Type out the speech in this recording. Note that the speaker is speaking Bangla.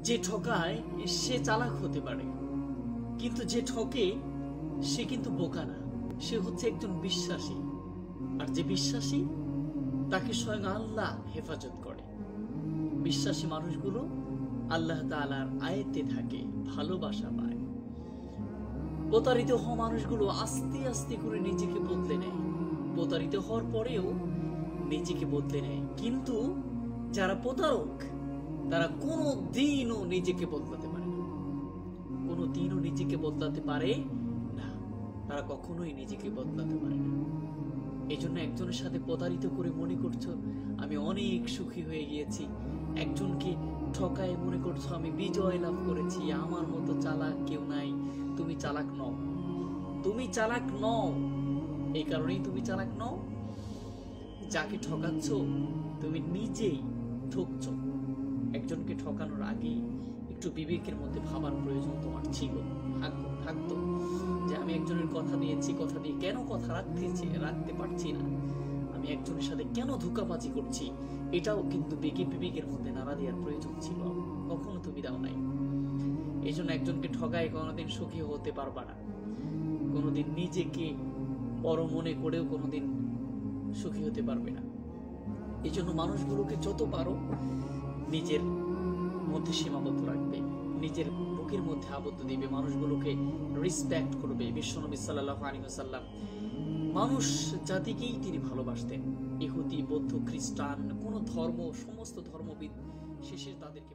যে ঠকায় সে চালাক হতে পারে, কিন্তু যে ঠকে সে কিন্তু বোকা না, সে হচ্ছে একজন বিশ্বাসী। আর যে বিশ্বাসী তাকে স্বয়ং আল্লাহ হেফাজত করে। বিশ্বাসী মানুষগুলো আল্লাহ তাআলার আয়াতে থাকে, ভালোবাসা পায়। প্রতারিত হওয়া মানুষগুলো আস্তে আস্তে করে নিজেকে বদলে নেয়, প্রতারিত হওয়ার পরেও নিজেকে বদলে নেয়। কিন্তু যারা প্রতারক তারা কোনো দিনও নিজেকে বদলাতে পারে না, কোনো দিনও নিজেকে বদলাতে পারে না, তারা কখনোই নিজেকে বদলাতে পারে না। এই জন্য একজনের সাথে প্রতারিত করে মনে করছো আমি অনেক সুখী হয়ে গিয়েছি, একজনকে ঠকায় মনে করছো আমি বিজয় লাভ করেছি, আমার মতো চালাক কেউ নাই। তুমি চালাক নও, তুমি চালাক নও। এই কারণেই তুমি চালাক নও, যাকে ঠকাচ্ছ তুমি নিজেই ঠকছো। একজনকে ঠকানোর আগে একটু বিবেকের মধ্যে ভাবার প্রয়োজন তোমার ছিল, থাকতো যে আমি একজনের কথা দিয়েছি, কথা দিয়ে কেন কথা রাখতে পারছি না, আমি একজনের সাথে কেন ধোঁকাবাজি করছি, এটাও কিন্তু বিবেকের মধ্যে নাড়া দেওয়ার প্রয়োজন ছিল, কখনো তুমি দাও নাই। এই জন্য একজনকে ঠকায় কোনোদিন সুখী হতে পারবা না, কোনোদিন নিজেকে বড় মনে করেও কোনোদিন সুখী হতে পারবে না। এই জন্য মানুষগুলোকে যত পারো নিজের মধ্যে সীমাবদ্ধ রাখবে, নিজের বুকের মধ্যে আবদ্ধ দিবে, মানুষগুলোকে রেসপেক্ট করবে। বিশ্বনবী সাল্লাল্লাহু আলাইহি ওয়াসাল্লাম মানুষ জাতিকেই তিনি ভালোবাসতেন, ইহুদি, বৌদ্ধ, খ্রিস্টান, কোন ধর্ম, সমস্ত ধর্মবিদ শেষে তাদেরকে